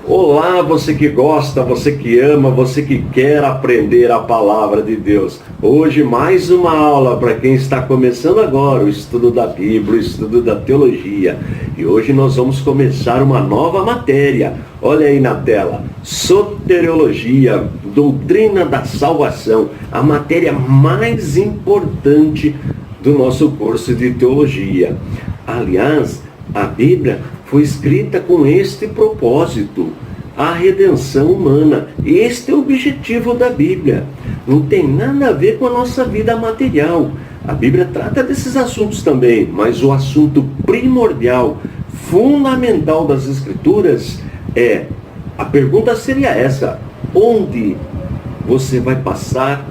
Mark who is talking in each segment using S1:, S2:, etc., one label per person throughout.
S1: Olá, você que gosta, você que ama, você que quer aprender a palavra de Deus. Hoje mais uma aula para quem está começando agora o estudo da Bíblia, o estudo da teologia. E hoje nós vamos começar uma nova matéria. Olha aí na tela, soteriologia, doutrina da salvação, a matéria mais importante do nosso curso de teologia. Aliás, a Bíblia foi escrita com este propósito, a redenção humana. Este é o objetivo da Bíblia. Não tem nada a ver com a nossa vida material. A Bíblia trata desses assuntos também, mas o assunto primordial, fundamental das Escrituras a pergunta seria essa: onde você vai passar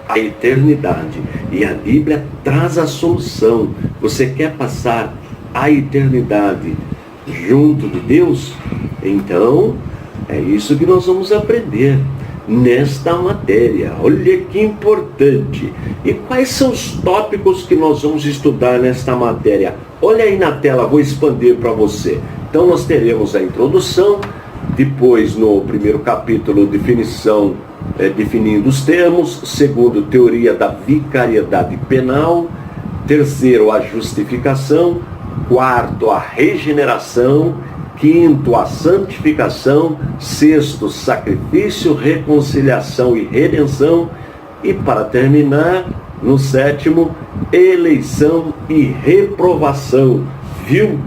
S1: a eternidade? E a Bíblia traz a solução. Você quer passar a eternidade junto de Deus? Então, é isso que nós vamos aprender nesta matéria. Olha que importante. E quais são os tópicos que nós vamos estudar nesta matéria? Olha aí na tela, vou expandir para você. Então, nós teremos a introdução, depois no primeiro capítulo, definição, definindo os termos. Segundo, teoria da vicariedade penal. Terceiro, a justificação. Quarto, a regeneração. Quinto, a santificação. Sexto, sacrifício, reconciliação e redenção. E para terminar, no sétimo, eleição e reprovação. Viu?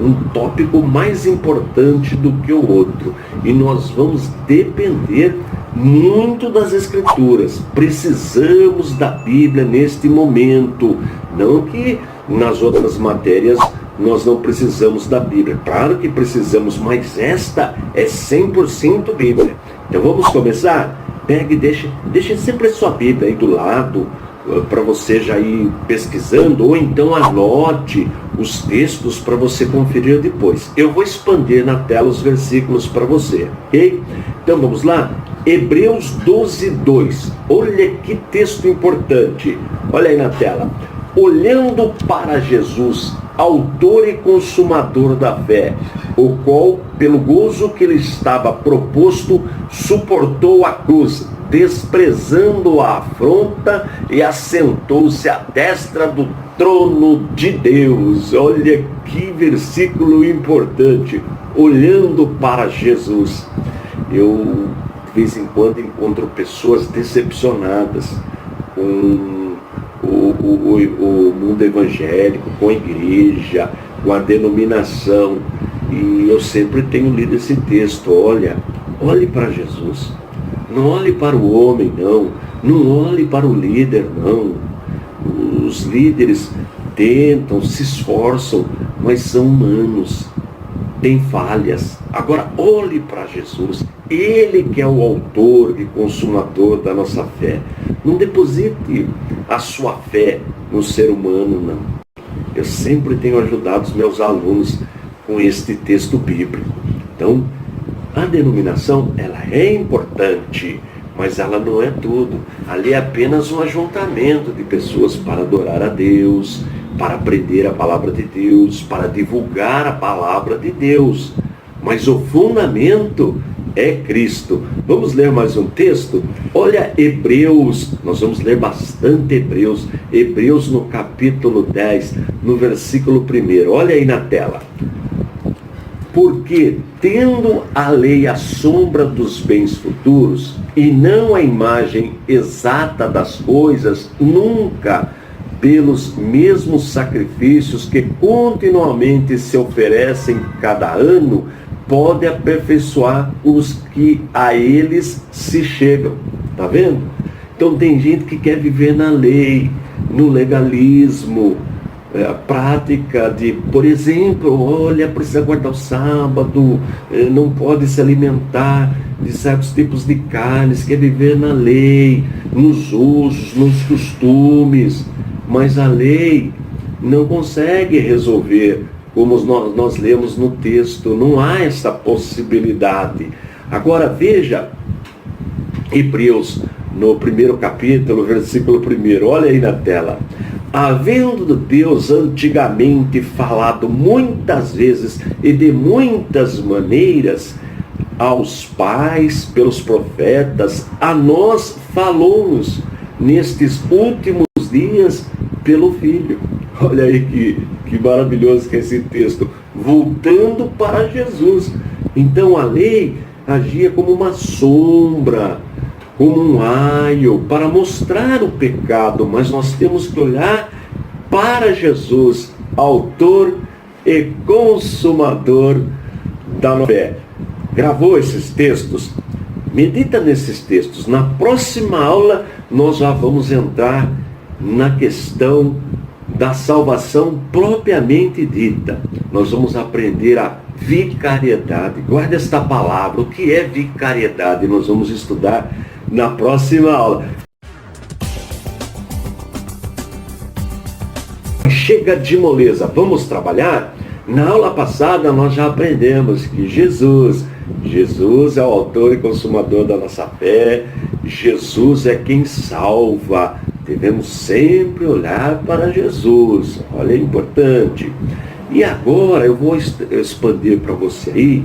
S1: Um tópico mais importante do que o outro. E nós vamos depender muito das Escrituras. Precisamos da Bíblia neste momento. Não que nas outras matérias nós não precisamos da Bíblia. Claro que precisamos, mas esta é 100% Bíblia. Então vamos começar? Pegue e deixe sempre a sua Bíblia aí do lado, para você já ir pesquisando, ou então anote os textos para você conferir depois. Eu vou expandir na tela os versículos para você, ok? Então vamos lá? Hebreus 12:2. Olha que texto importante. Olha aí na tela. Olhando para Jesus, autor e consumador da fé, o qual, pelo gozo que lhe estava proposto, suportou a cruz, desprezando a afronta, e assentou-se à destra do trono de Deus. Olha que versículo importante. Olhando para Jesus. Eu, de vez em quando, encontro pessoas decepcionadas com o mundo evangélico, com a igreja, com a denominação. E eu sempre tenho lido esse texto. Olhe para Jesus. Não olhe para o homem, não. Não olhe para o líder, não. Os líderes tentam, se esforçam, mas são humanos. Tem falhas. Agora, olhe para Jesus. Ele que é o autor e consumador da nossa fé. Não deposite a sua fé no ser humano, não. Eu sempre tenho ajudado os meus alunos com este texto bíblico. Então, a denominação, ela é importante, mas ela não é tudo. Ali é apenas um ajuntamento de pessoas para adorar a Deus, para aprender a palavra de Deus, para divulgar a palavra de Deus. Mas o fundamento é Cristo. Vamos ler mais um texto? Olha Hebreus, nós vamos ler bastante Hebreus. Hebreus no capítulo 10, no versículo 1. Olha aí na tela. Porque, tendo a lei a sombra dos bens futuros, e não a imagem exata das coisas, nunca, pelos mesmos sacrifícios que continuamente se oferecem cada ano, pode aperfeiçoar os que a eles se chegam. Tá vendo? Então tem gente que quer viver na lei, no legalismo, a prática de, por exemplo, precisa guardar o sábado, não pode se alimentar de certos tipos de carnes, quer viver na lei, nos usos, nos costumes, mas a lei não consegue resolver, como nós lemos no texto. Não há essa possibilidade. Agora veja, Hebreus, no primeiro capítulo, versículo 1, olha aí na tela. Havendo Deus antigamente falado muitas vezes e de muitas maneiras aos pais, pelos profetas, a nós falou-nos nestes últimos dias pelo Filho. Olha aí que maravilhoso que é esse texto. Voltando para Jesus. Então a lei agia como uma sombra, como um aio, para mostrar o pecado, mas nós temos que olhar para Jesus, autor e consumador da nossa fé. Gravou esses textos? Medita nesses textos. Na próxima aula nós já vamos entrar na questão da salvação propriamente dita. Nós vamos aprender a vicariedade. Guarda esta palavra. O que é vicariedade? Nós vamos estudar na próxima aula. Chega de moleza, vamos trabalhar? Na aula passada nós já aprendemos que Jesus é o autor e consumador da nossa fé. Jesus é quem salva. Devemos sempre olhar para Jesus. Olha, é importante. E agora eu vou expandir para você aí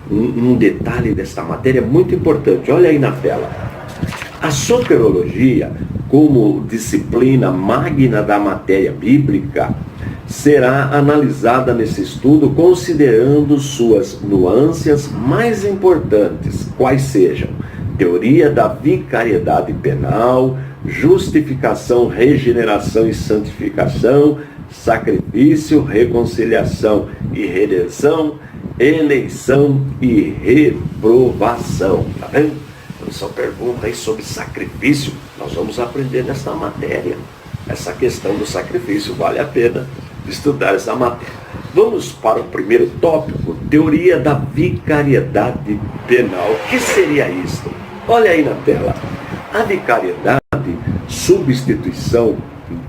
S1: um detalhe desta matéria muito importante. Olha aí na tela. A soterologia, como disciplina magna da matéria bíblica, será analisada nesse estudo considerando suas nuances mais importantes, quais sejam: teoria da vicariedade penal, justificação, regeneração e santificação, sacrifício, reconciliação e redenção, eleição e reprovação. Tá vendo? Só pergunta aí sobre sacrifício. Nós vamos aprender nessa matéria. Essa questão do sacrifício, vale a pena estudar essa matéria. Vamos para o primeiro tópico, teoria da vicariedade penal. O que seria isso? Olha aí na tela. A vicariedade, substituição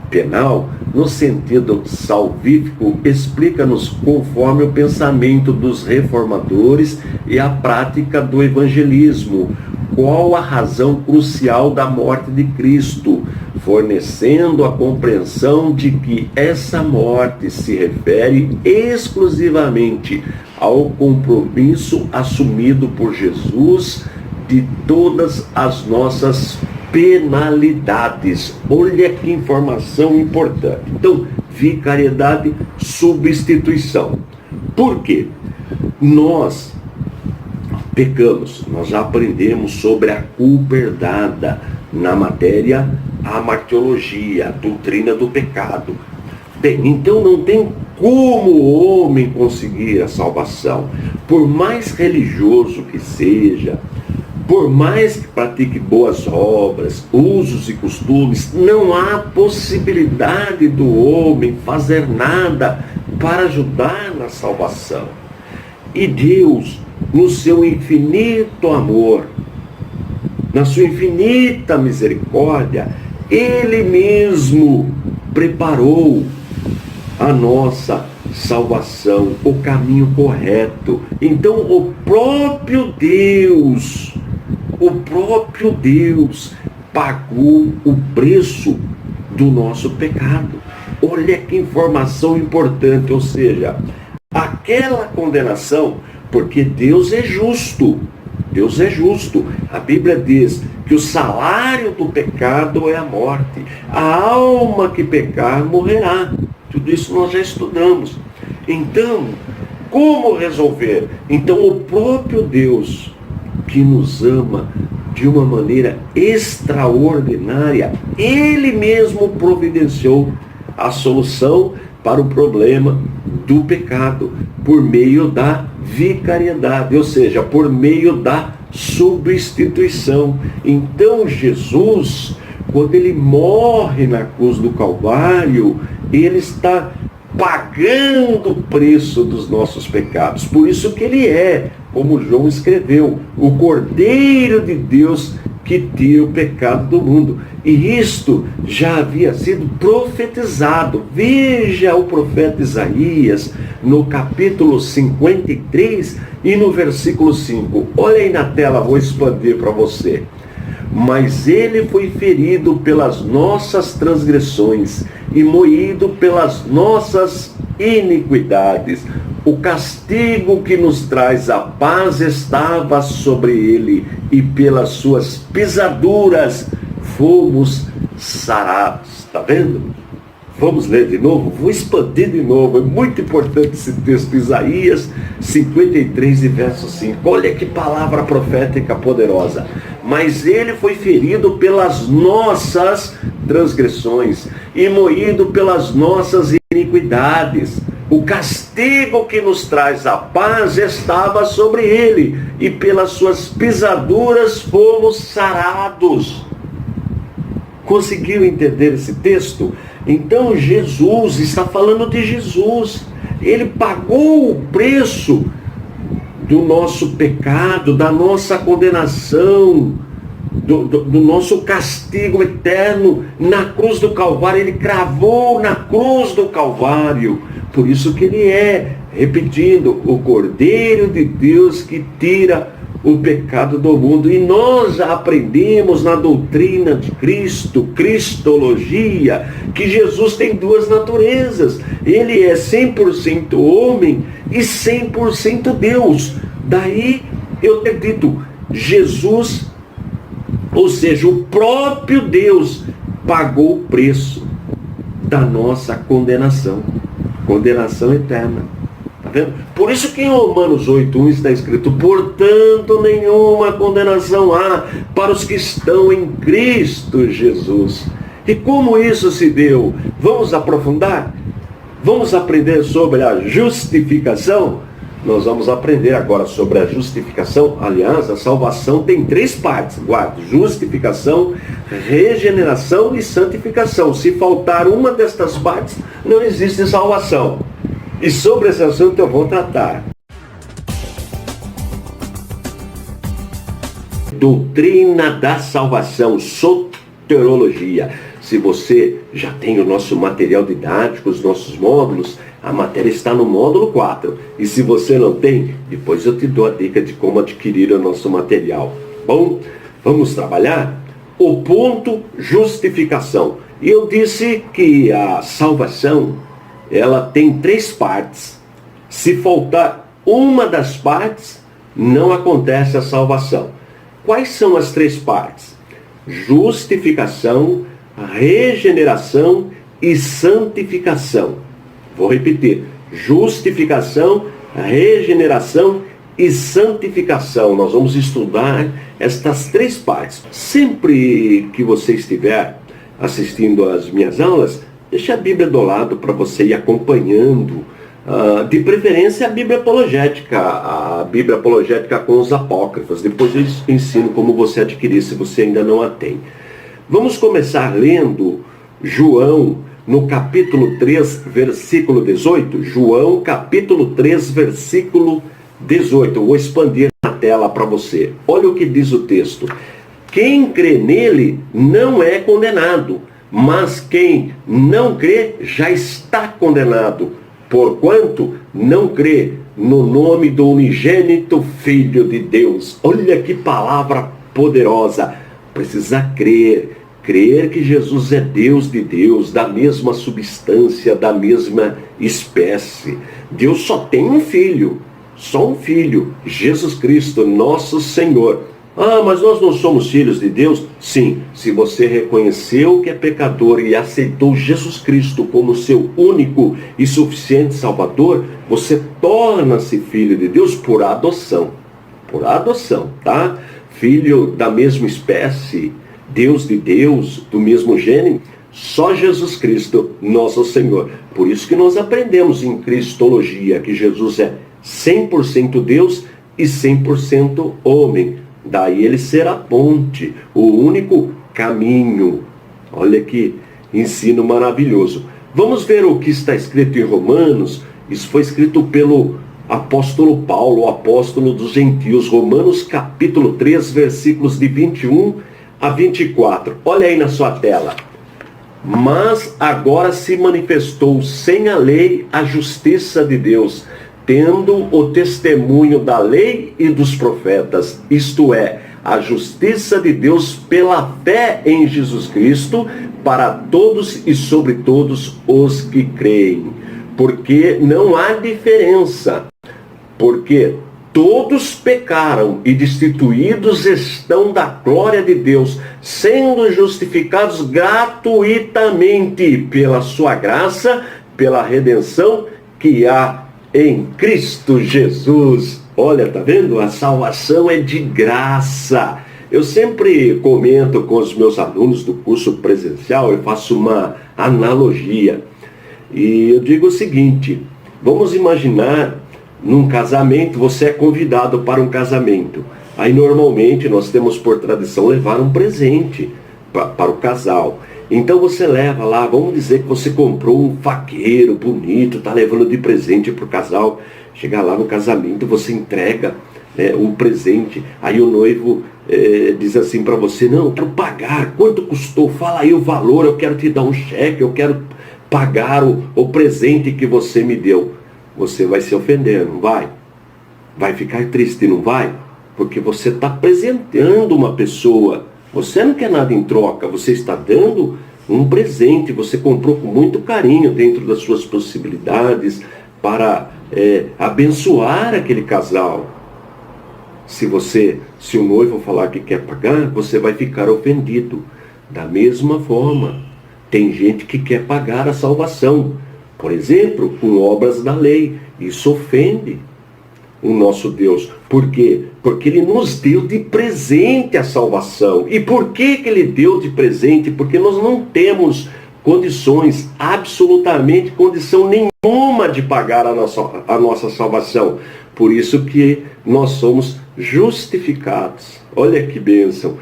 S1: penal, no sentido salvífico, explica-nos conforme o pensamento dos reformadores e a prática do evangelismo, qual a razão crucial da morte de Cristo, fornecendo a compreensão de que essa morte se refere exclusivamente ao compromisso assumido por Jesus de todas as nossas penalidades. Olha que informação importante. Então, vicariedade, substituição. Por quê? Nós pecamos, nós já aprendemos sobre a culpa herdada na matéria amartiologia, a doutrina do pecado. Bem, então não tem como o homem conseguir a salvação. Por mais religioso que seja, por mais que pratique boas obras, usos e costumes, não há possibilidade do homem fazer nada para ajudar na salvação. E Deus, no seu infinito amor, na sua infinita misericórdia, Ele mesmo preparou a nossa salvação, o caminho correto. Então o próprio Deus pagou o preço do nosso pecado. Olha que informação importante, ou seja, aquela condenação, porque Deus é justo. Deus é justo. A Bíblia diz que o salário do pecado é a morte. A alma que pecar morrerá. Tudo isso nós já estudamos. Então, como resolver? Então, o próprio Deus, que nos ama de uma maneira extraordinária, Ele mesmo providenciou a solução para o problema do pecado, por meio da vicariedade, ou seja, por meio da substituição. Então Jesus, quando Ele morre na cruz do Calvário, Ele está pagando o preço dos nossos pecados. Por isso que Ele é, como João escreveu, o Cordeiro de Deus que tira o pecado do mundo. E isto já havia sido profetizado. Veja o profeta Isaías no capítulo 53 e no versículo 5. Olha aí na tela, vou expandir para você. Mas ele foi ferido pelas nossas transgressões e moído pelas nossas iniquidades. o castigo que nos traz a paz estava sobre ele, e pelas suas pisaduras fomos sarados. Está vendo? Vamos ler de novo? Vou expandir de novo. É muito importante esse texto, Isaías 53 e verso 5. Olha que palavra profética poderosa. Mas ele foi ferido pelas nossas transgressões e moído pelas nossas iniquidades. O castigo que nos traz a paz estava sobre ele, e pelas suas pisaduras fomos sarados. Conseguiu entender esse texto? Então Jesus, está falando de Jesus. Ele pagou o preço do nosso pecado, da nossa condenação, do nosso castigo eterno na cruz do Calvário. Ele cravou na cruz do Calvário. Por isso que ele é, repetindo, o Cordeiro de Deus que tira o pecado do mundo. E nós já aprendemos na doutrina de Cristo, Cristologia, que Jesus tem duas naturezas. Ele é 100% homem e 100% Deus. Daí eu ter dito, Jesus, ou seja, o próprio Deus, pagou o preço da nossa condenação. Condenação eterna. Tá vendo? Por isso que em Romanos 8:1 está escrito: portanto, nenhuma condenação há para os que estão em Cristo Jesus. E como isso se deu? Vamos aprofundar? Vamos aprender sobre a justificação? Nós vamos aprender agora sobre a justificação. Aliás, a salvação tem 3 partes. Guarde: justificação, regeneração e santificação. Se faltar uma destas partes, não existe salvação. E sobre esse assunto eu vou tratar. Doutrina da salvação, soterologia. Se você já tem o nosso material didático, os nossos módulos, a matéria está no módulo 4. E se você não tem, depois eu te dou a dica de como adquirir o nosso material. Bom, vamos trabalhar? O ponto justificação. E eu disse que a salvação, ela tem 3 partes. Se faltar uma das partes, não acontece a salvação. Quais são as 3 partes? Justificação, regeneração e santificação. Vou repetir: justificação, regeneração e santificação. Nós vamos estudar estas 3 partes. Sempre que você estiver assistindo às minhas aulas, deixe a Bíblia do lado para você ir acompanhando. De preferência a Bíblia apologética com os apócrifos. Depois eu ensino como você adquirir, se você ainda não a tem. Vamos começar lendo João, no capítulo 3, versículo 18. João, capítulo 3, versículo 18. Eu vou expandir na tela para você. Olha o que diz o texto. Quem crê nele não é condenado, mas quem não crê já está condenado, porquanto não crê no nome do unigênito Filho de Deus. Olha que palavra poderosa. Precisa crer. Crer que Jesus é Deus de Deus, da mesma substância, da mesma espécie. Deus só tem um filho, só um filho, Jesus Cristo, nosso Senhor. Ah, mas nós não somos filhos de Deus? Sim, se você reconheceu que é pecador e aceitou Jesus Cristo como seu único e suficiente Salvador, você torna-se filho de Deus por adoção. Por adoção, tá? Filho da mesma espécie, Deus de Deus, do mesmo gênero, só Jesus Cristo, nosso Senhor. Por isso que nós aprendemos em Cristologia que Jesus é 100% Deus e 100% homem. Daí ele ser a ponte, o único caminho. Olha que ensino maravilhoso. Vamos ver o que está escrito em Romanos. Isso foi escrito pelo apóstolo Paulo, o apóstolo dos gentios. Romanos capítulo 3, versículos de 21 a 24. Olha aí na sua tela. Mas agora se manifestou sem a lei a justiça de Deus, tendo o testemunho da lei e dos profetas, isto é, a justiça de Deus pela fé em Jesus Cristo, para todos e sobre todos os que creem. Porque não há diferença. Porque todos pecaram e destituídos estão da glória de Deus, sendo justificados gratuitamente pela sua graça, pela redenção que há em Cristo Jesus. Olha, tá vendo? A salvação é de graça. Eu sempre comento com os meus alunos do curso presencial, eu faço uma analogia. E eu digo o seguinte: vamos imaginar num casamento, você é convidado para um casamento. Aí normalmente nós temos por tradição levar um presente para o casal. Então você leva lá, vamos dizer que você comprou um faqueiro bonito, está levando de presente para o casal. Chega lá no casamento, você entrega, né, um presente. Aí o noivo diz assim para você: não, eu quero pagar, quanto custou? Fala aí o valor, eu quero te dar um cheque, eu quero pagar o presente que você me deu. Você vai se ofender, não vai? Vai ficar triste, não vai? Porque você está apresentando uma pessoa. Você não quer nada em troca, você está dando um presente. Você comprou com muito carinho, dentro das suas possibilidades, para abençoar aquele casal. Se o noivo falar que quer pagar, você vai ficar ofendido. Da mesma forma, tem gente que quer pagar a salvação. Por exemplo, com obras da lei. Isso ofende o nosso Deus. Por quê? Porque Ele nos deu de presente a salvação. E por que Ele deu de presente? Porque nós não temos condições, absolutamente condição nenhuma de pagar a nossa salvação. Por isso que nós somos justificados. Olha que bênção.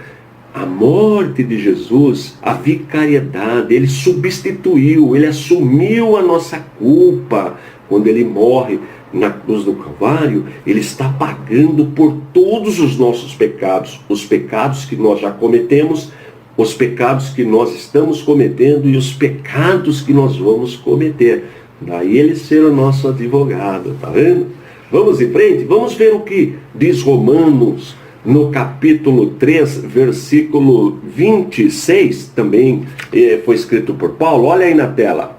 S1: A morte de Jesus, a vicariedade, Ele substituiu, Ele assumiu a nossa culpa. Quando Ele morre na cruz do Calvário, Ele está pagando por todos os nossos pecados. Os pecados que nós já cometemos, os pecados que nós estamos cometendo e os pecados que nós vamos cometer. Daí Ele ser o nosso advogado, tá vendo? Vamos em frente, vamos ver o que diz Romanos, no capítulo 3, versículo 26, também foi escrito por Paulo. Olha aí na tela.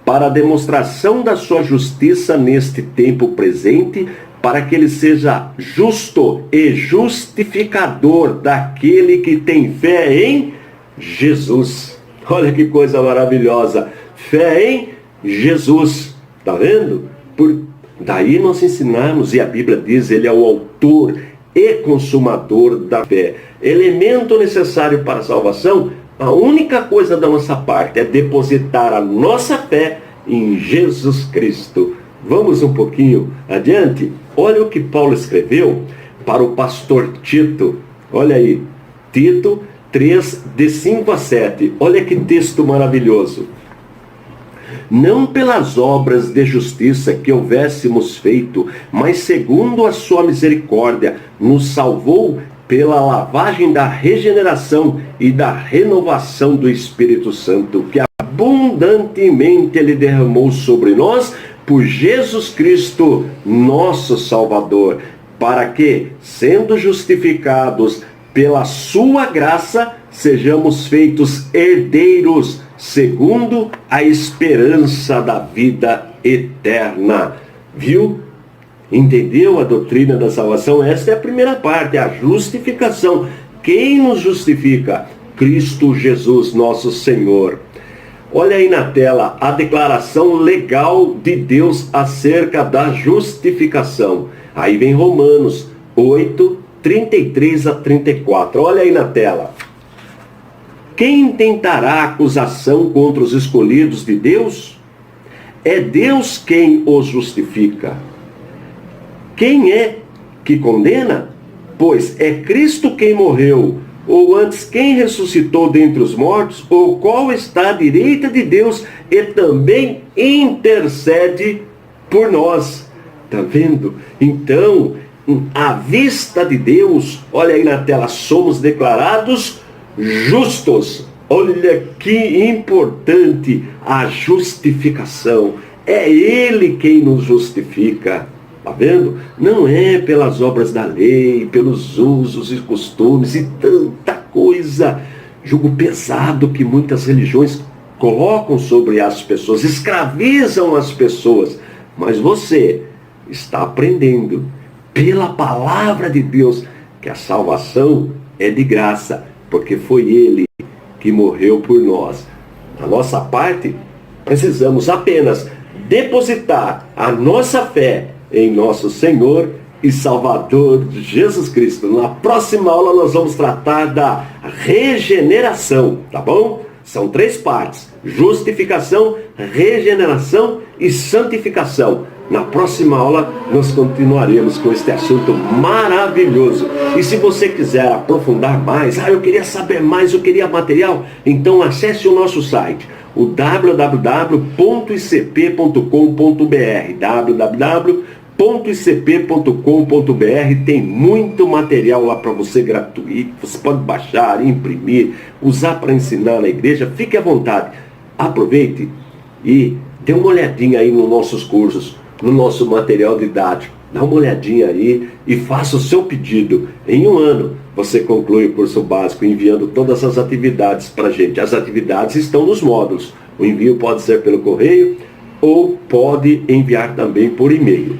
S1: Para a demonstração da sua justiça neste tempo presente, para que Ele seja justo e justificador daquele que tem fé em Jesus. Olha que coisa maravilhosa. Fé em Jesus. Tá vendo? Daí nós ensinamos, e a Bíblia diz, Ele é o autor e consumador da fé. Elemento necessário para a salvação, a única coisa da nossa parte é depositar a nossa fé em Jesus Cristo. Vamos um pouquinho adiante? Olha o que Paulo escreveu para o pastor Tito. Olha aí, Tito 3, de 5 a 7. Olha que texto maravilhoso. Não pelas obras de justiça que houvéssemos feito, mas segundo a sua misericórdia, nos salvou pela lavagem da regeneração e da renovação do Espírito Santo, que abundantemente Ele derramou sobre nós por Jesus Cristo, nosso Salvador, para que, sendo justificados pela sua graça, sejamos feitos herdeiros segundo a esperança da vida eterna. Viu? Entendeu a doutrina da salvação? Essa é a primeira parte, a justificação. Quem nos justifica? Cristo Jesus, nosso Senhor. Olha aí na tela a declaração legal de Deus acerca da justificação. Aí vem Romanos 8, 33 a 34. Olha aí na tela. Quem tentará acusação contra os escolhidos de Deus? É Deus quem os justifica. Quem é que condena? Pois é Cristo quem morreu, ou antes quem ressuscitou dentre os mortos, ou qual está à direita de Deus e também intercede por nós. Está vendo? Então, à vista de Deus, olha aí na tela, somos declarados justos. Olha que importante a justificação. É Ele quem nos justifica. Está vendo? Não é pelas obras da lei, pelos usos e costumes e tanta coisa, jugo pesado que muitas religiões colocam sobre as pessoas, escravizam as pessoas. Mas você está aprendendo pela palavra de Deus que a salvação é de graça, porque foi Ele que morreu por nós. A nossa parte, precisamos apenas depositar a nossa fé em nosso Senhor e Salvador Jesus Cristo. Na próxima aula nós vamos tratar da regeneração, tá bom? São 3 partes: justificação, regeneração e santificação. Na próxima aula nós continuaremos com este assunto maravilhoso. E se você quiser aprofundar mais, eu queria saber mais, eu queria material, então acesse o nosso site, o www.icp.com.br, www.icp.com.br. Tem muito material lá para você gratuito, você pode baixar, imprimir, usar para ensinar na igreja. Fique à vontade, aproveite e dê uma olhadinha aí nos nossos cursos, no nosso material didático. Dá uma olhadinha aí e faça o seu pedido. Em 1 ano você conclui o curso básico enviando todas as atividades para a gente. As atividades estão nos módulos. O envio pode ser pelo correio ou pode enviar também por e-mail.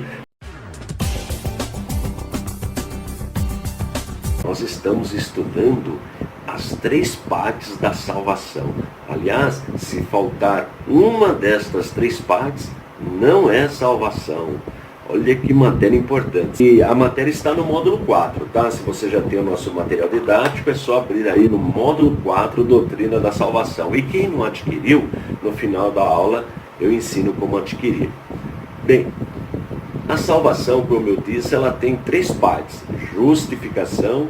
S1: Nós estamos estudando as 3 partes da salvação. Aliás, se faltar uma destas 3 partes, não é salvação. Olha que matéria importante. E a matéria está no módulo 4, tá? Se você já tem o nosso material didático, é só abrir aí no módulo 4, Doutrina da Salvação. E quem não adquiriu, no final da aula eu ensino como adquirir. Bem, a salvação, como eu disse, ela tem 3 partes: justificação,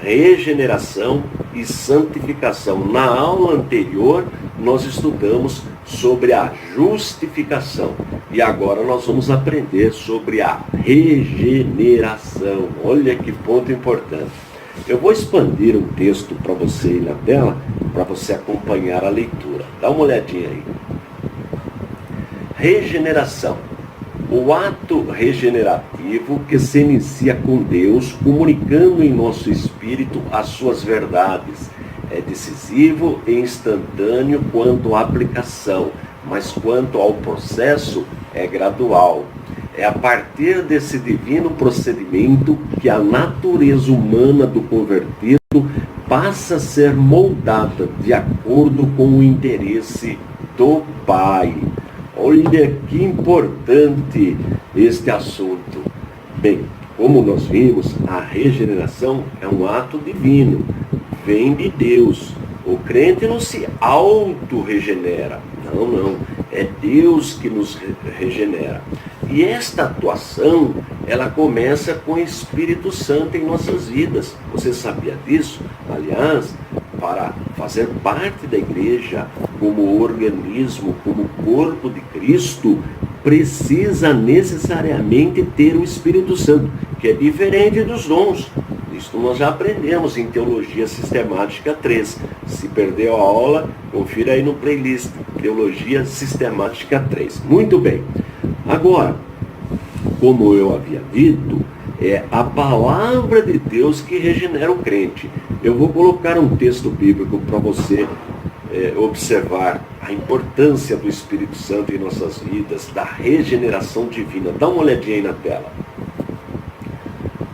S1: regeneração e santificação. Na aula anterior nós estudamos sobre a justificação e agora nós vamos aprender sobre a regeneração. Olha que ponto importante. Eu vou expandir um texto para você aí na tela, para você acompanhar a leitura. Dá uma olhadinha aí. Regeneração. O ato regenerativo que se inicia com Deus, comunicando em nosso espírito as suas verdades. É decisivo e instantâneo quanto à aplicação, mas quanto ao processo é gradual. É a partir desse divino procedimento que a natureza humana do convertido passa a ser moldada de acordo com o interesse do Pai. Olha que importante este assunto. Bem, como nós vimos, a regeneração é um ato divino, vem de Deus. O crente não se auto-regenera. Não. É Deus que nos regenera. E esta atuação, ela começa com o Espírito Santo em nossas vidas. Você sabia disso? Aliás, para fazer parte da igreja, como organismo, como corpo de Cristo, precisa necessariamente ter o Espírito Santo, que é diferente dos dons. Isso nós já aprendemos em Teologia Sistemática 3. Se perdeu a aula, confira aí no playlist, Teologia Sistemática 3. Muito bem. Agora, como eu havia dito, é a palavra de Deus que regenera o crente. Eu vou colocar um texto bíblico para você observar a importância do Espírito Santo em nossas vidas, da regeneração divina. Dá uma olhadinha aí na tela.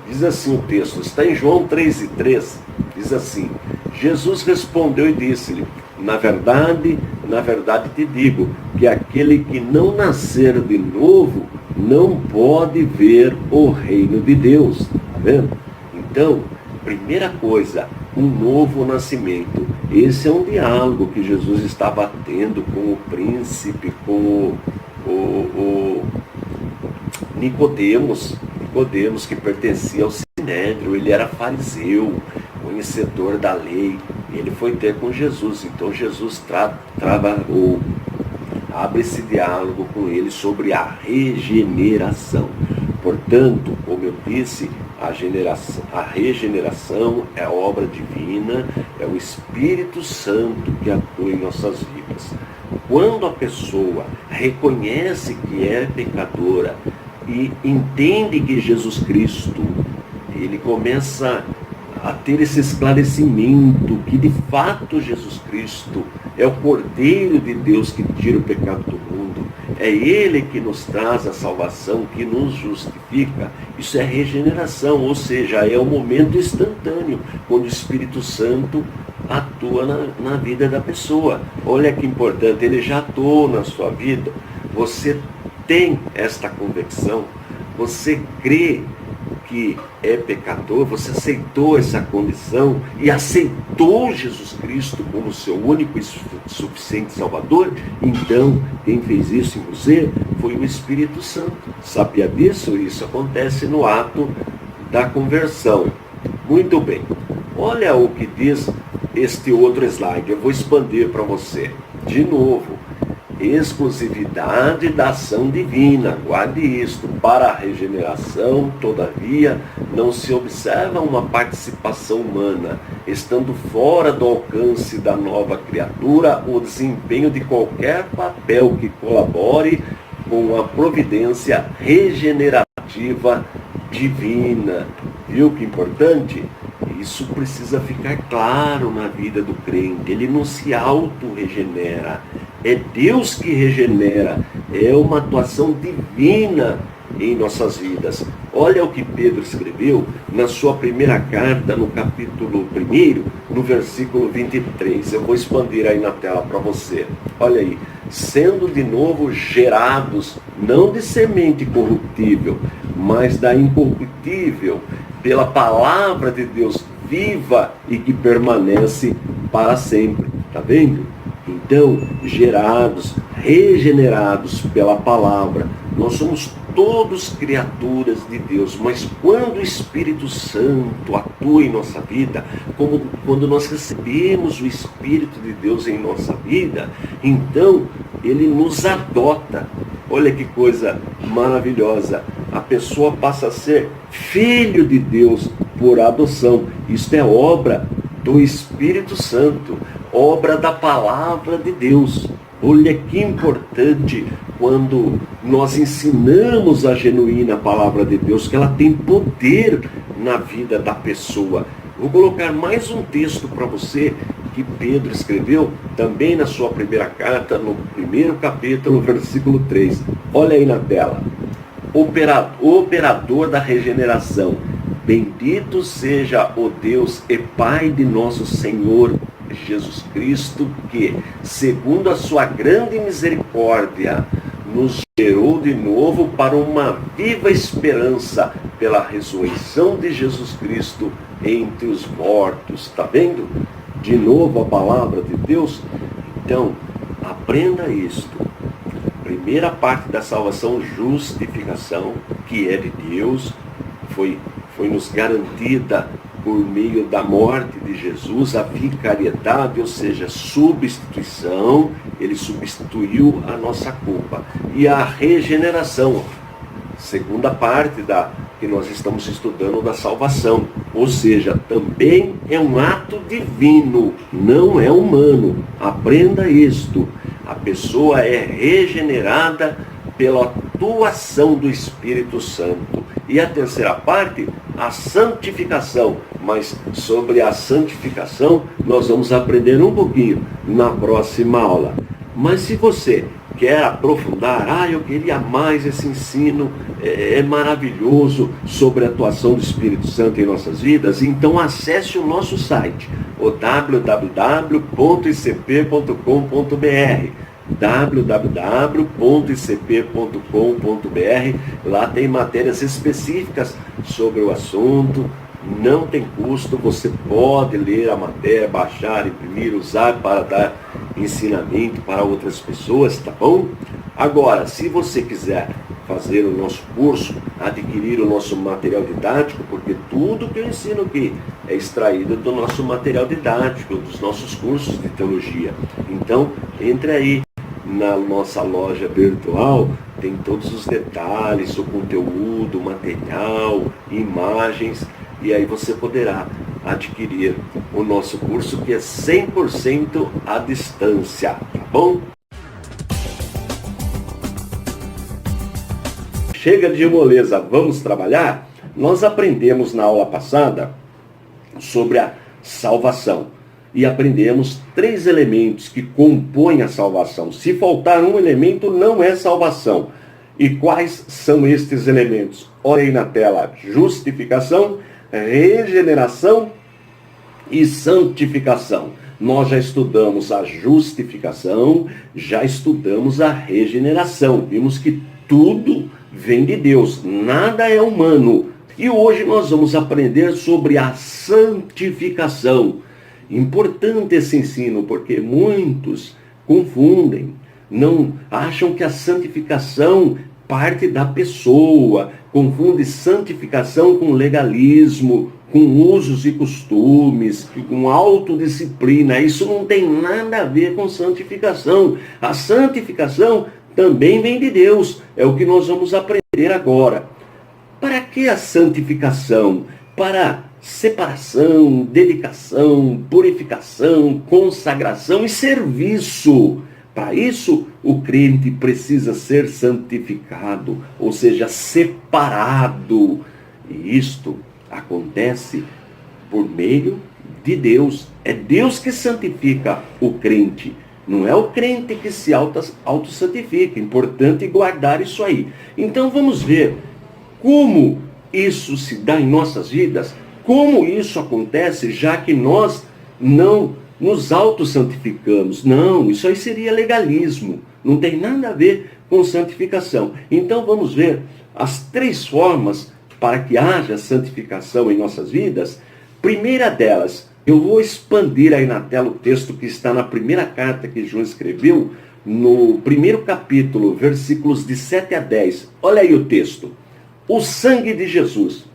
S1: Diz assim o texto, está em João 3:3, diz assim: Jesus respondeu e disse-lhe: na verdade te digo, que aquele que não nascer de novo, não pode ver o reino de Deus. Está vendo? Então, primeira coisa, um novo nascimento. Esse é um diálogo que Jesus estava tendo com o príncipe, com o Nicodemos, que pertencia ao Sinédrio. Ele era fariseu, conhecedor da lei. Ele foi ter com Jesus. Então Jesus abre esse diálogo com ele sobre a regeneração. Portanto, como eu disse, a regeneração é obra divina, é o Espírito Santo que atua em nossas vidas. Quando a pessoa reconhece que é pecadora e entende que Jesus Cristo, ele começa a ter esse esclarecimento que de fato Jesus Cristo é o Cordeiro de Deus que tira o pecado do mundo. É Ele que nos traz a salvação, que nos justifica. Isso é regeneração, ou seja, é o momento instantâneo, quando o Espírito Santo atua na vida da pessoa. Olha que importante, ele já atuou na sua vida. Você tem esta convicção, você crê que é pecador, você aceitou essa condição e aceitou Jesus Cristo como seu único e suficiente Salvador. Então, quem fez isso em você foi o Espírito Santo. Sabia disso? Isso acontece no ato da conversão. Muito bem. Olha o que diz este outro slide. Eu vou expandir para você. De novo. Exclusividade da ação divina, guarde isto. Para a regeneração, todavia, não se observa uma participação humana, estando fora do alcance da nova criatura o desempenho de qualquer papel que colabore com a providência regenerativa divina. Viu que importante? Isso precisa ficar claro na vida do crente. Ele não se auto-regenera. É Deus que regenera. É uma atuação divina em nossas vidas. Olha o que Pedro escreveu na sua primeira carta, no capítulo 1, no versículo 23. Eu vou expandir aí na tela para você. Olha aí. Sendo de novo gerados, não de semente corruptível, mas da incorruptível, pela palavra de Deus viva e que permanece para sempre. Está vendo? Então, gerados, regenerados pela palavra, nós somos todos criaturas de Deus, mas quando o Espírito Santo atua em nossa vida, como quando nós recebemos o Espírito de Deus em nossa vida, então ele nos adota. Olha que coisa maravilhosa. A pessoa passa a ser filho de Deus por adoção. Isto é obra do Espírito Santo, obra da palavra de Deus. Olha que importante quando nós ensinamos a genuína palavra de Deus, que ela tem poder na vida da pessoa. Vou colocar mais um texto para você que Pedro escreveu também na sua primeira carta, no 1º capítulo, versículo 3. Olha aí na tela. Operador da regeneração. Bendito seja o Deus e Pai de nosso Senhor Jesus Cristo, que, segundo a sua grande misericórdia, nos gerou de novo para uma viva esperança pela ressurreição de Jesus Cristo entre os mortos. Está vendo? De novo a palavra de Deus. Então, aprenda isto. Primeira parte da salvação, justificação, que é de Deus, foi nos garantida por meio da morte de Jesus, a vicariedade, ou seja, substituição. Ele substituiu a nossa culpa. E a regeneração, segunda parte que nós estamos estudando da salvação, ou seja, também é um ato divino, não é humano. Aprenda isto. A pessoa é regenerada pela atuação do Espírito Santo. E a terceira parte, a santificação. Mas sobre a santificação nós vamos aprender um pouquinho na próxima aula. Mas se você quer aprofundar, eu queria mais esse ensino, é maravilhoso, sobre a atuação do Espírito Santo em nossas vidas, então acesse o nosso site, o www.icp.com.br. www.icp.com.br. Lá tem matérias específicas sobre o assunto. Não tem custo, você pode ler a matéria, baixar, imprimir, usar para dar ensinamento para outras pessoas, tá bom? Agora, se você quiser fazer o nosso curso, adquirir o nosso material didático, porque tudo que eu ensino aqui é extraído do nosso material didático, dos nossos cursos de teologia. Então, entre aí na nossa loja virtual, tem todos os detalhes, o conteúdo, o material, imagens, e aí você poderá adquirir o nosso curso, que é 100% à distância, tá bom? Chega de moleza, vamos trabalhar? Nós aprendemos na aula passada sobre a salvação. E aprendemos 3 elementos que compõem a salvação. Se faltar um elemento, não é salvação. E quais são estes elementos? Olha aí na tela: justificação, regeneração e santificação. Nós já estudamos a justificação, já estudamos a regeneração. Vimos que tudo vem de Deus, nada é humano. E hoje nós vamos aprender sobre a santificação. Importante esse ensino, porque muitos confundem, não acham que a santificação parte da pessoa, confunde santificação com legalismo, com usos e costumes, com autodisciplina. Isso não tem nada a ver com santificação. A santificação também vem de Deus, é o que nós vamos aprender agora. Para que a santificação? Para separação, dedicação, purificação, consagração e serviço. Para isso, o crente precisa ser santificado, ou seja, separado. E isto acontece por meio de Deus. É Deus que santifica o crente. Não é o crente que se auto-santifica. É importante guardar isso aí. Então vamos ver como isso se dá em nossas vidas. Como isso acontece, já que nós não nos auto-santificamos? Não, isso aí seria legalismo. Não tem nada a ver com santificação. Então vamos ver as 3 formas para que haja santificação em nossas vidas. Primeira delas, eu vou expandir aí na tela o texto que está na primeira carta que João escreveu, no 1º capítulo, versículos de 7 a 10. Olha aí o texto. O sangue de Jesus.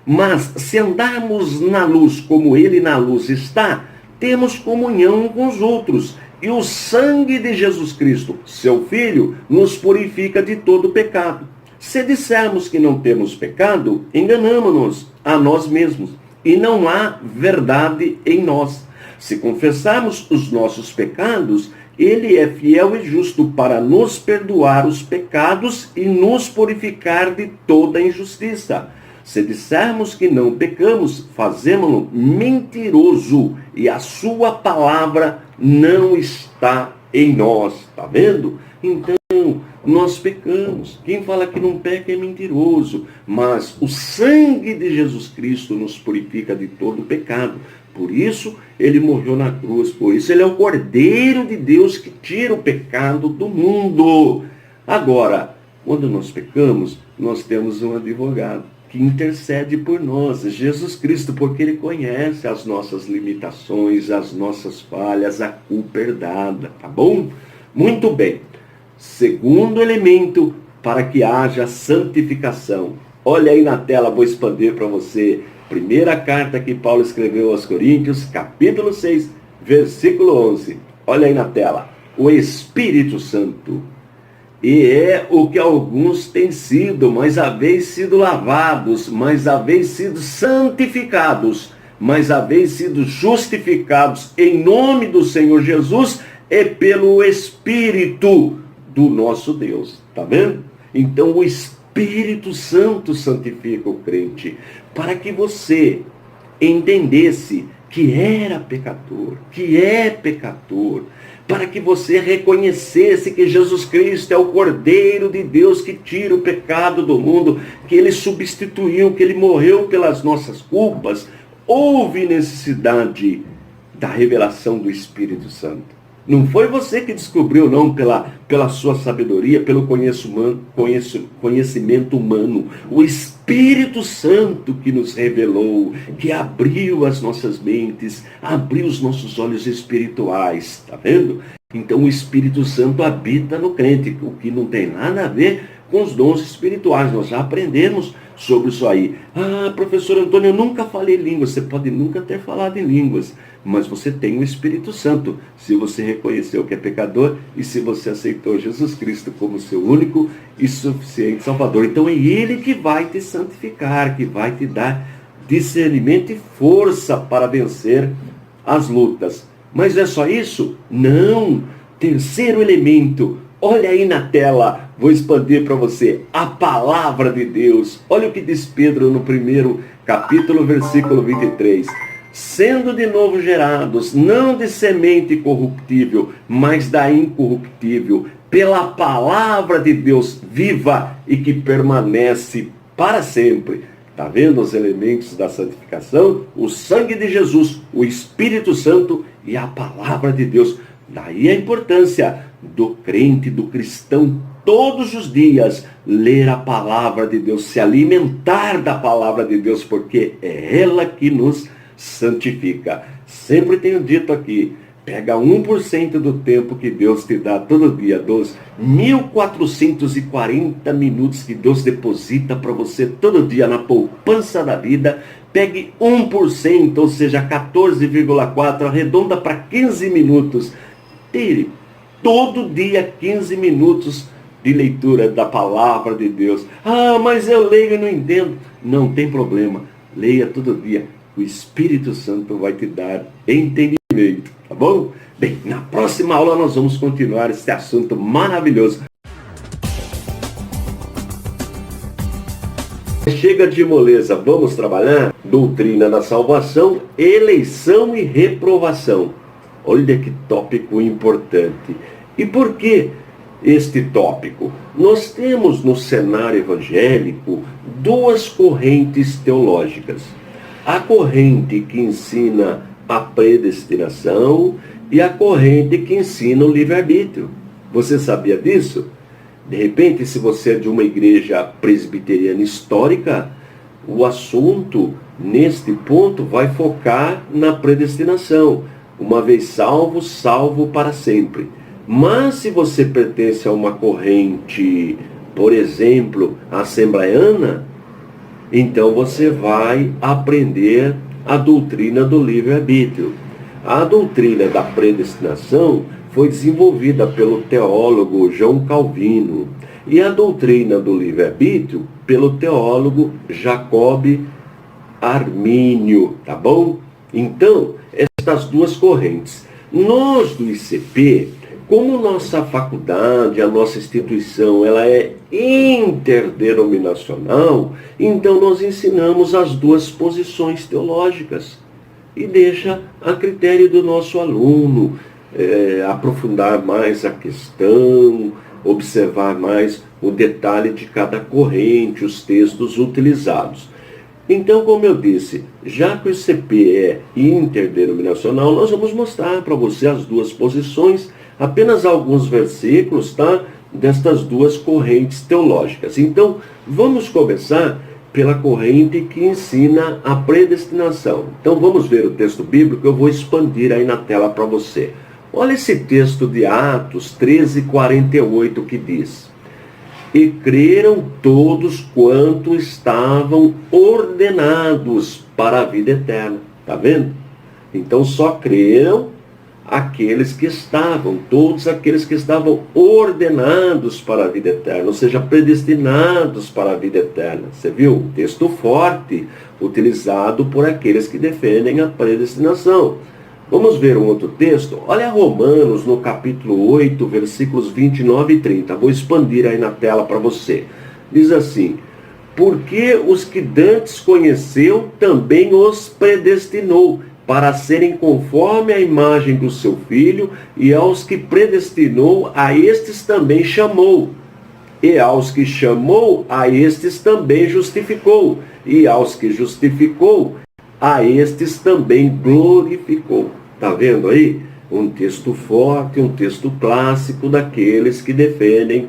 S1: Mas se andarmos na luz como ele na luz está, temos comunhão com os outros. E o sangue de Jesus Cristo, seu Filho, nos purifica de todo pecado. Se dissermos que não temos pecado, enganamo-nos a nós mesmos, e não há verdade em nós. Se confessarmos os nossos pecados, ele é fiel e justo para nos perdoar os pecados e nos purificar de toda injustiça. Se dissermos que não pecamos, fazemo-lo mentiroso e a sua palavra não está em nós. Está vendo? Então, nós pecamos. Quem fala que não peca é mentiroso. Mas o sangue de Jesus Cristo nos purifica de todo pecado. Por isso, ele morreu na cruz. Por isso, ele é o Cordeiro de Deus que tira o pecado do mundo. Agora, quando nós pecamos, nós temos um advogado que intercede por nós, Jesus Cristo, porque ele conhece as nossas limitações, as nossas falhas, a culpa herdada, tá bom? Muito bem. Segundo elemento para que haja santificação. Olha aí na tela, vou expandir para você. Primeira carta que Paulo escreveu aos Coríntios, capítulo 6, versículo 11. Olha aí na tela. O Espírito Santo. E é o que alguns têm sido, mas haveis sido lavados, mas haveis sido santificados, mas haveis sido justificados em nome do Senhor Jesus e pelo Espírito do nosso Deus. Tá vendo? Então o Espírito Santo santifica o crente, para que você entendesse que era pecador, que é pecador, para que você reconhecesse que Jesus Cristo é o Cordeiro de Deus que tira o pecado do mundo, que ele substituiu, que ele morreu pelas nossas culpas. Houve necessidade da revelação do Espírito Santo. Não foi você que descobriu, não, pela sua sabedoria, pelo conhecimento humano. O Espírito Santo que nos revelou, que abriu as nossas mentes, abriu os nossos olhos espirituais. Está vendo? Então o Espírito Santo habita no crente, o que não tem nada a ver com os dons espirituais. Nós já aprendemos sobre isso aí. Ah, professor Antônio, eu nunca falei línguas. Você pode nunca ter falado em línguas, mas você tem o Espírito Santo, se você reconheceu que é pecador e se você aceitou Jesus Cristo como seu único e suficiente Salvador. Então é Ele que vai te santificar, que vai te dar discernimento e força para vencer as lutas. Mas é só isso? Não! Terceiro elemento, olha aí na tela, vou expandir para você, a palavra de Deus. Olha o que diz Pedro no primeiro capítulo versículo 23. Sendo de novo gerados, não de semente corruptível, mas da incorruptível, pela palavra de Deus viva e que permanece para sempre. Está vendo os elementos da santificação? O sangue de Jesus, o Espírito Santo e a palavra de Deus. Daí a importância do crente, do cristão, todos os dias, ler a palavra de Deus, se alimentar da palavra de Deus, porque é ela que nos santifica. Sempre tenho dito aqui, pega 1% do tempo que Deus te dá todo dia, dos 1440 minutos que Deus deposita para você todo dia na poupança da vida, pegue 1%, ou seja, 14,4, arredonda para 15 minutos. Tire todo dia 15 minutos de leitura da palavra de Deus. Ah, mas eu leio e não entendo. Não tem problema, leia todo dia. O Espírito Santo vai te dar entendimento, tá bom? Bem, na próxima aula nós vamos continuar esse assunto maravilhoso. Chega de moleza, vamos trabalhar? Doutrina da salvação, eleição e reprovação. Olha que tópico importante. E por que este tópico? Nós temos no cenário evangélico duas correntes teológicas. A corrente que ensina a predestinação e a corrente que ensina o livre-arbítrio. Você sabia disso? De repente, se você é de uma igreja presbiteriana histórica, o assunto, neste ponto, vai focar na predestinação. Uma vez salvo, salvo para sempre. Mas se você pertence a uma corrente, por exemplo, assembleiana, então você vai aprender a doutrina do livre-arbítrio. A doutrina da predestinação foi desenvolvida pelo teólogo João Calvino e a doutrina do livre-arbítrio pelo teólogo Jacob Armínio, tá bom? Então, estas duas correntes. Nós do ICP, como nossa faculdade, a nossa instituição, ela é interdenominacional, então nós ensinamos as duas posições teológicas e deixa a critério do nosso aluno aprofundar mais a questão, observar mais o detalhe de cada corrente, os textos utilizados. Então, como eu disse, já que o ICP é interdenominacional, nós vamos mostrar para você as duas posições, apenas alguns versículos, tá? Destas duas correntes teológicas. Então, vamos começar pela corrente que ensina a predestinação. Então, vamos ver o texto bíblico, eu vou expandir aí na tela para você. Olha esse texto de Atos 13:48 que diz: E creram todos quanto estavam ordenados para a vida eterna. Está vendo? Então, só creram aqueles que estavam, todos aqueles que estavam ordenados para a vida eterna, ou seja, predestinados para a vida eterna. Você viu? Texto forte, utilizado por aqueles que defendem a predestinação. Vamos ver um outro texto? Olha Romanos, no capítulo 8, versículos 29 e 30. Vou expandir aí na tela para você. Diz assim: Porque os que dantes conheceu, também os predestinou, para serem conforme a imagem do seu Filho, e aos que predestinou, a estes também chamou. E aos que chamou, a estes também justificou. E aos que justificou, a estes também glorificou. Está vendo aí? Um texto forte, um texto clássico daqueles que defendem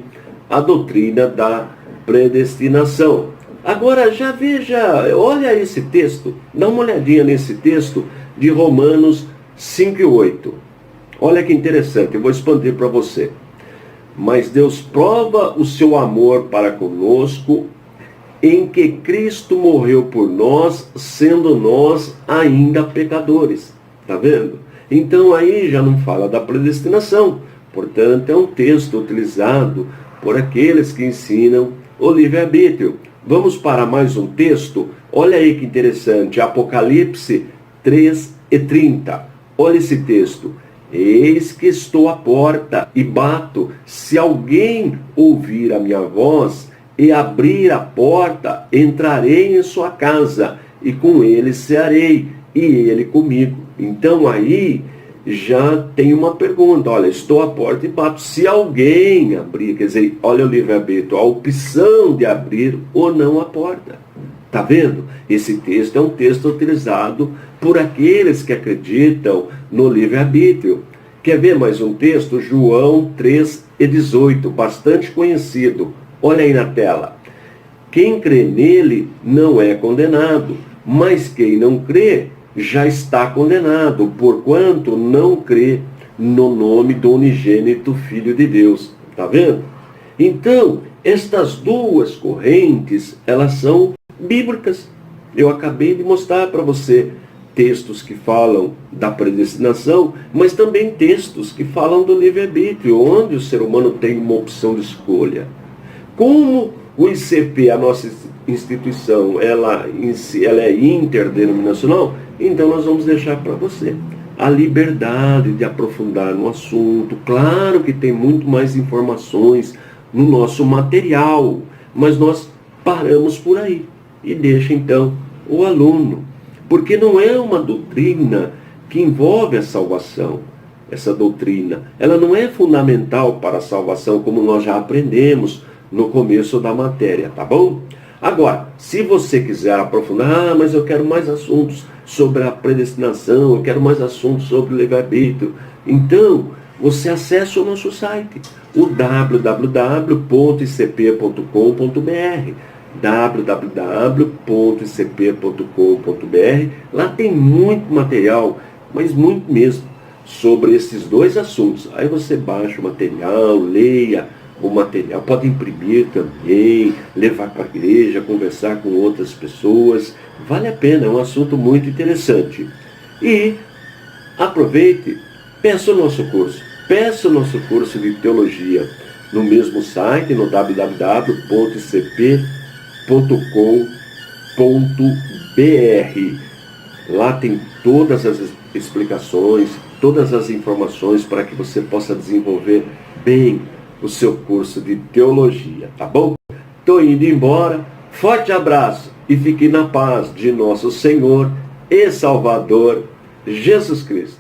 S1: a doutrina da predestinação. Agora, já veja, olha esse texto, dá uma olhadinha nesse texto de Romanos 5:8. Olha que interessante, eu vou expandir para você. Mas Deus prova o seu amor para conosco, em que Cristo morreu por nós, sendo nós ainda pecadores. Está vendo? Então aí já não fala da predestinação. Portanto, é um texto utilizado por aqueles que ensinam o livre-arbítrio. Vamos para mais um texto? Olha aí que interessante. Apocalipse 3:30. Olha esse texto. Eis que estou à porta e bato. Se alguém ouvir a minha voz e abrir a porta, entrarei em sua casa e com ele cearei, e ele comigo. Então aí já tem uma pergunta, olha, estou à porta e bato. Se alguém abrir, quer dizer, olha o livre-arbítrio, a opção de abrir ou não a porta. Está vendo? Esse texto é um texto utilizado por aqueles que acreditam no livre-arbítrio. Quer ver mais um texto? João 3:18, bastante conhecido. Olha aí na tela. Quem crê nele não é condenado, mas quem não crê já está condenado, porquanto não crê no nome do unigênito Filho de Deus. Está vendo? Então, estas duas correntes, elas são bíblicas. Eu acabei de mostrar para você textos que falam da predestinação, mas também textos que falam do livre-arbítrio, onde o ser humano tem uma opção de escolha. Como o ICP, a nossa instituição, ela é interdenominacional, então nós vamos deixar para você a liberdade de aprofundar no assunto. Claro que tem muito mais informações no nosso material, mas nós paramos por aí e deixa então o aluno, porque não é uma doutrina que envolve a salvação. Essa doutrina, ela não é fundamental para a salvação, como nós já aprendemos no começo da matéria, tá bom? Agora, se você quiser aprofundar, mas eu quero mais assuntos sobre a predestinação, eu quero mais assuntos sobre o livre-arbítrio, então você acessa o nosso site, o www.icp.com.br, www.icp.com.br. Lá tem muito material, mas muito mesmo, sobre esses dois assuntos. Aí você baixa o material, leia o material, pode imprimir também, levar para a igreja, conversar com outras pessoas. Vale a pena, é um assunto muito interessante. E aproveite, peça o nosso curso. Peça o nosso curso de teologia no mesmo site, no www.icp.com.br. Lá tem todas as explicações, todas as informações para que você possa desenvolver bem o seu curso de teologia, tá bom? Estou indo embora, forte abraço e fique na paz de nosso Senhor e Salvador Jesus Cristo.